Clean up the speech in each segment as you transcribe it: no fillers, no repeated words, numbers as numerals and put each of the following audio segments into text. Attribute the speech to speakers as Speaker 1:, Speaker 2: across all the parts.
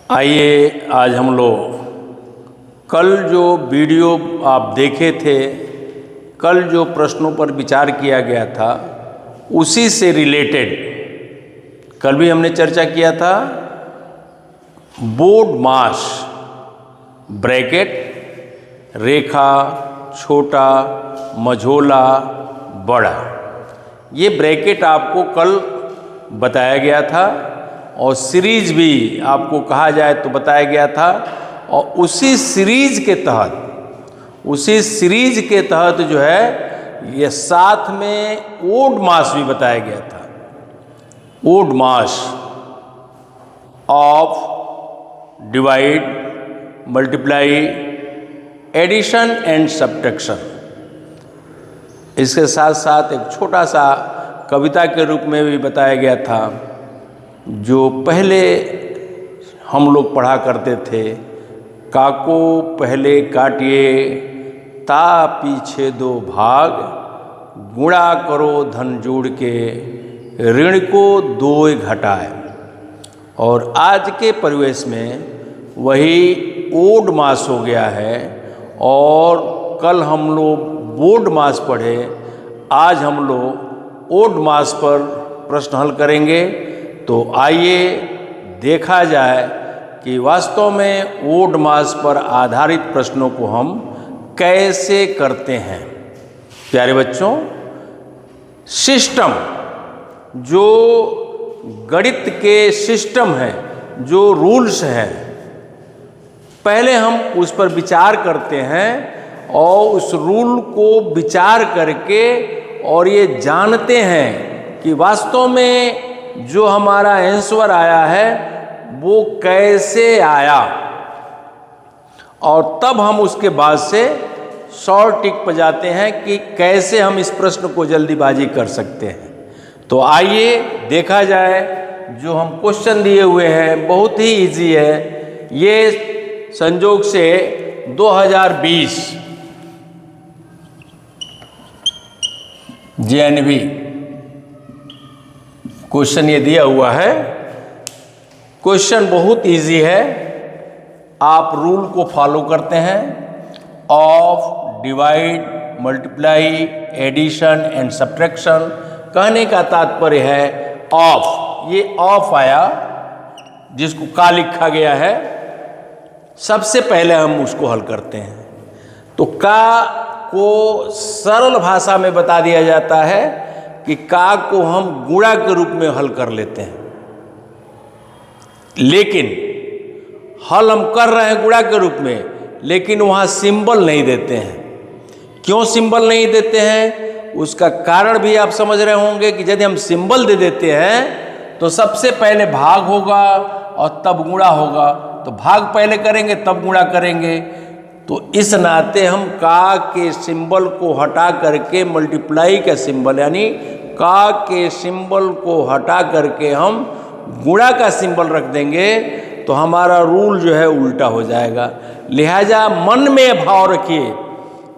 Speaker 1: आइए आज हम लोग कल जो वीडियो आप देखे थे, कल जो प्रश्नों पर विचार किया गया था उसी से रिलेटेड कल भी हमने चर्चा किया था। बोर्ड मास ब्रैकेट, रेखा, छोटा, मझोला, बड़ा, ये ब्रैकेट आपको कल बताया गया था और सीरीज भी आपको कहा जाए तो बताया गया था। और उसी सीरीज के तहत जो है ये साथ में ओड मास भी बताया गया था। ओड मास of divide, multiply, addition and subtraction. इसके साथ साथ एक छोटा सा कविता के रूप में भी बताया गया था जो पहले हम लोग पढ़ा करते थे। काको पहले काटिए ता पीछे दो भाग, गुणा करो धन जोड़ के ऋण को दोय घटाए। और आज के परिवेश में वही ओड मास हो गया है और कल हम लोग बोर्ड मास पढ़े, आज हम लोग ओड मास पर प्रश्न हल करेंगे। तो आइए देखा जाए कि वास्तव में ओड मास पर आधारित प्रश्नों को हम कैसे करते हैं। प्यारे बच्चों, सिस्टम, जो गणित के सिस्टम है, जो रूल्स हैं, पहले हम उस पर विचार करते हैं और उस रूल को विचार करके और ये जानते हैं कि वास्तव में जो हमारा आंसर आया है वो कैसे आया, और तब हम उसके बाद से शॉर्ट टिक पर जाते हैं कि कैसे हम इस प्रश्न को जल्दीबाजी कर सकते हैं। तो आइए देखा जाए, जो हम क्वेश्चन दिए हुए हैं बहुत ही इजी है। ये संयोग से 2020 JNV क्वेश्चन ये दिया हुआ है। क्वेश्चन बहुत इजी है, आप रूल को फॉलो करते हैं। Of, divide, multiply, addition and subtraction. कहने का तात्पर्य है ऑफ, ये ऑफ आया जिसको का लिखा गया है, सबसे पहले हम उसको हल करते हैं। तो का को सरल भाषा में बता दिया जाता है कि का को हम गुणा के रूप में हल कर लेते हैं, लेकिन हल हम कर रहे हैं गुणा के रूप में, लेकिन वहाँ सिंबल नहीं देते हैं। क्यों सिंबल नहीं देते हैं, उसका कारण भी आप समझ रहे होंगे कि यदि हम सिंबल दे देते हैं तो सबसे पहले भाग होगा और तब गुणा होगा, तो भाग पहले करेंगे तब गुणा करेंगे। तो इस नाते हम का के सिंबल को हटा करके मल्टीप्लाई का सिंबल, यानी का के सिंबल को हटा करके हम गुणा का सिंबल रख देंगे, तो हमारा रूल जो है उल्टा हो जाएगा। लिहाजा मन में भाव रखिए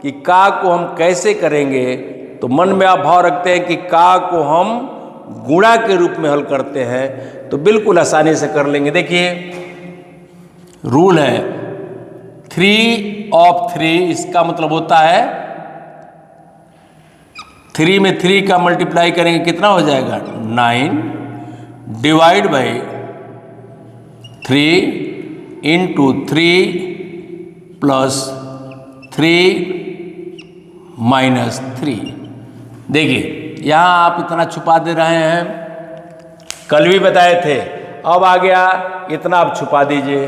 Speaker 1: कि का को हम कैसे करेंगे। तो मन में आप भाव रखते हैं कि का को हम गुणा के रूप में हल करते हैं, तो बिल्कुल आसानी से कर लेंगे। देखिए रूल है 3 ऑफ 3, इसका मतलब होता है 3 में 3 का मल्टीप्लाई करेंगे कितना हो जाएगा 9, divide by 3 into 3 plus 3 minus 3। देखिए यहाँ आप इतना छुपा दे रहे हैं, कल भी बताए थे। अब आ गया इतना, आप छुपा दीजिए।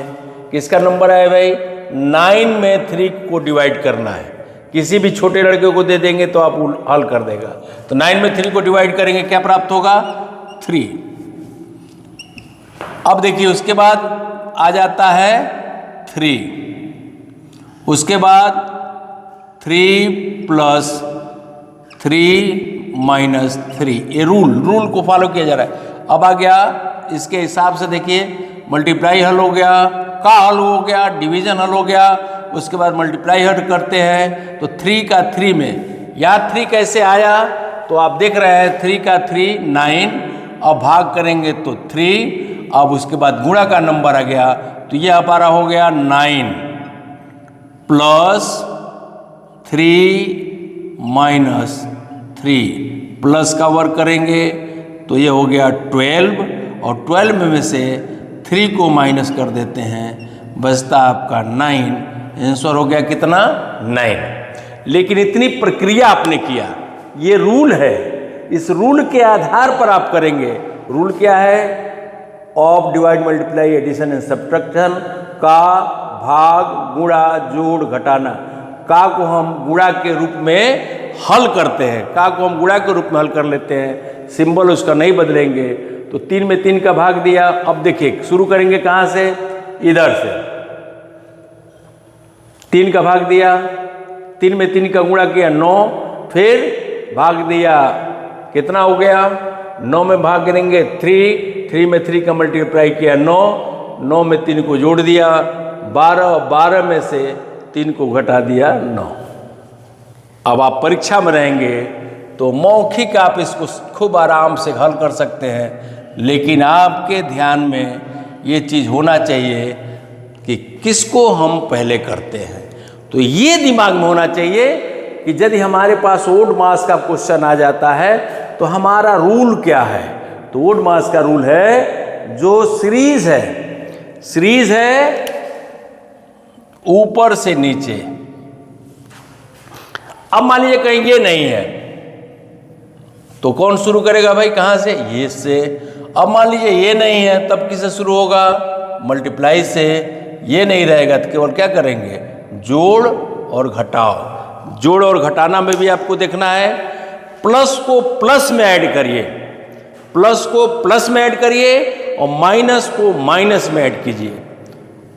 Speaker 1: किसका नंबर है भाई, 9 में 3 को डिवाइड करना है। किसी भी छोटे लड़के को दे देंगे तो आप हल कर देगा। तो 9 में 3 को डिवाइड करेंगे, क्या प्राप्त होगा 3। अब देखिए उसके बाद आ जाता है 3, उसके बाद 3 प्लस 3 माइनस 3। ये रूल को फॉलो किया जा रहा है। अब आ गया इसके हिसाब से, देखिए मल्टीप्लाई हल हो गया, का हल हो गया, डिवीजन हल हो गया। उसके बाद मल्टीप्लाई हल करते हैं तो 3 का 3 में, या 3 कैसे आया तो आप देख रहे हैं 3 का 3 9, अब भाग करेंगे तो 3 अब उसके बाद गुणा का नंबर आ गया, तो ये हमारा हो गया 9 + 3 - 3 प्लस का वर्क करेंगे तो ये हो गया 12, और 12 में से 3 को माइनस कर देते हैं, बचता आपका 9। आंसर हो गया कितना? 9। लेकिन इतनी प्रक्रिया आपने किया, ये रूल है, इस रूल के आधार पर आप करेंगे। रूल क्या है? Of, divide, multiply, addition and subtraction. का, भाग, गुणा, जोड़, घटाना। का को हम गुणा के रूप में हल करते हैं, का को हम गुणा के रूप में हल कर लेते हैं, सिंबल उसका नहीं बदलेंगे। तो 3 में 3 का भाग दिया। अब देखिए शुरू करेंगे कहाँ से? इधर से 3 का भाग दिया, 3 में 3 का गुणा किया 9, फिर भाग दिया, कितना हो गया? 9 में भाग करेंगे 3 में 3 का मल्टीप्लाई किया 9 में 3 को जोड़ दिया 12 में से 3 को घटा दिया 9। अब आप परीक्षा में रहेंगे तो मौखिक आप इसको खूब आराम से हल कर सकते हैं, लेकिन आपके ध्यान में ये चीज़ होना चाहिए कि किसको हम पहले करते हैं। तो ये दिमाग में होना चाहिए कि यदि हमारे पास ओड मास का क्वेश्चन आ जाता है तो हमारा रूल क्या है। तो ओड मास का रूल है, जो सीरीज है ऊपर से नीचे। अब मान लीजिए कहीं ये नहीं है तो कौन शुरू करेगा भाई? कहाँ से? ये से। अब मान लीजिए ये नहीं है, तब किससे शुरू होगा? मल्टीप्लाई से। ये नहीं रहेगा तो केवल क्या करेंगे? जोड़ और घटाओ। जोड़ और घटाना में भी आपको देखना है, प्लस को प्लस में ऐड करिए, प्लस को प्लस में ऐड करिए और माइनस को माइनस में ऐड कीजिए।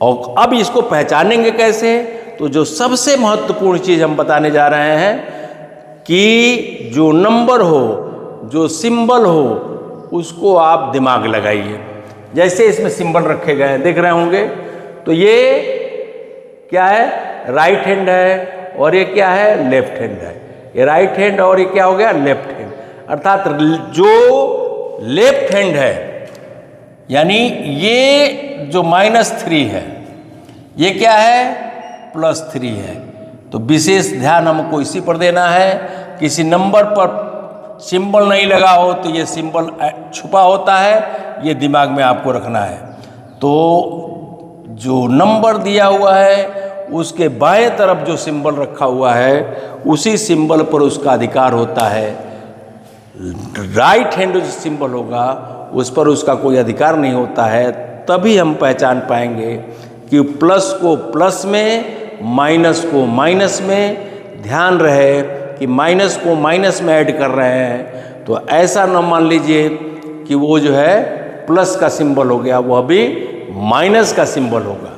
Speaker 1: और अब इसको पहचानेंगे कैसे? तो जो सबसे महत्वपूर्ण चीज़ हम बताने जा रहे हैं कि जो नंबर हो, जो सिंबल हो, उसको आप दिमाग लगाइए। जैसे इसमें सिंबल रखे गए हैं, देख रहे होंगे, तो ये क्या है? राइट हैंड है, और ये क्या है? लेफ्ट हैंड है। ये राइट हैंड और ये क्या हो गया? Left hand. अर्थात जो लेफ्ट हैंड है, यानी ये जो -3 है, ये क्या है? +3 है। तो विशेष ध्यान हमको इसी पर देना है। किसी नंबर पर सिंबल नहीं लगा हो तो ये सिंबल छुपा होता है, ये दिमाग में आपको रखना है। तो जो नंबर दिया हुआ है उसके बाएं तरफ जो सिंबल रखा हुआ है, उसी सिंबल पर उसका अधिकार होता है। राइट हैंड जो सिंबल होगा उस पर उसका कोई अधिकार नहीं होता है। तभी हम पहचान पाएंगे कि प्लस को प्लस में, माइनस को माइनस में। ध्यान रहे कि माइनस को माइनस में ऐड कर रहे हैं, तो ऐसा न मान लीजिए कि वो जो है प्लस का सिंबल हो गया, वह भी माइनस का सिंबल होगा।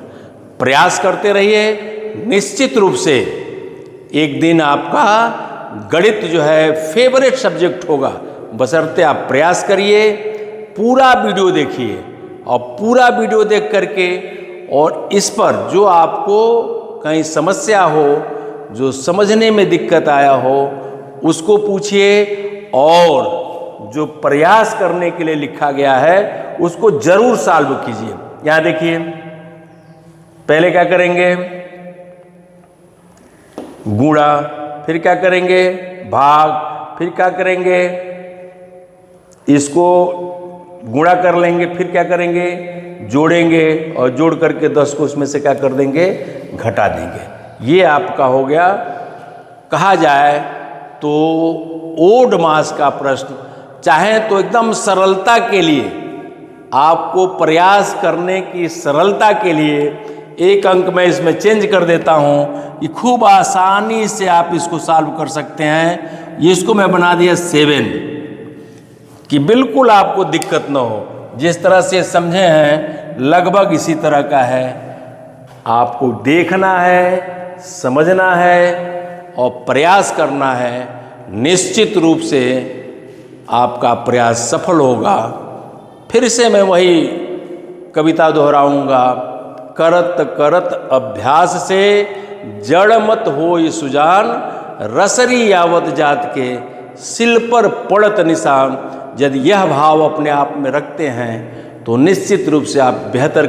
Speaker 1: प्रयास करते रहिए, निश्चित रूप से एक दिन आपका गणित जो है फेवरेट सब्जेक्ट होगा। बशर्ते आप प्रयास करिए, पूरा वीडियो देखिए, और पूरा वीडियो देख करके और इस पर जो आपको कहीं समस्या हो, जो समझने में दिक्कत आया हो, उसको पूछिए, और जो प्रयास करने के लिए लिखा गया है उसको जरूर सॉल्व कीजिए। यहाँ देखिए, पहले क्या करेंगे? गुणा, फिर क्या करेंगे? भाग, फिर क्या करेंगे? इसको गुणा कर लेंगे, फिर क्या करेंगे? जोड़ेंगे, और जोड़ करके 10 को उसमें से क्या कर देंगे? घटा देंगे। ये आपका हो गया, कहा जाए तो ओड मास का प्रश्न। चाहे तो एकदम सरलता के लिए, आपको प्रयास करने की सरलता के लिए एक अंक मैं इसमें चेंज कर देता हूँ कि खूब आसानी से आप इसको सॉल्व कर सकते हैं। ये इसको मैं बना दिया 7 कि बिल्कुल आपको दिक्कत ना हो। जिस तरह से समझे हैं लगभग इसी तरह का है। आपको देखना है, समझना है और प्रयास करना है। निश्चित रूप से आपका प्रयास सफल होगा। फिर से मैं वही कविता दोहराऊंगा, करत करत अभ्यास से जड़ मत होय सुजान, रसरी यावत जात के सिल पर पड़त निशान। यदि यह भाव अपने आप में रखते हैं तो निश्चित रूप से आप बेहतर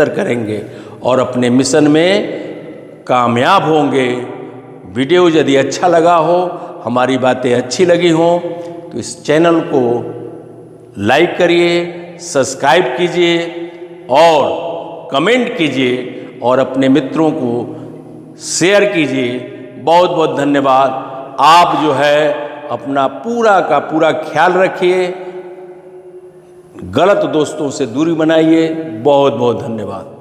Speaker 1: करेंगे और अपने मिशन में कामयाब होंगे। वीडियो यदि अच्छा लगा हो, हमारी बातें अच्छी लगी हों, तो इस चैनल को लाइक करिए, सब्सक्राइब कीजिए और कमेंट कीजिए और अपने मित्रों को शेयर कीजिए। बहुत बहुत धन्यवाद। आप जो है अपना पूरा का पूरा ख्याल रखिए, गलत दोस्तों से दूरी बनाइए। बहुत बहुत धन्यवाद।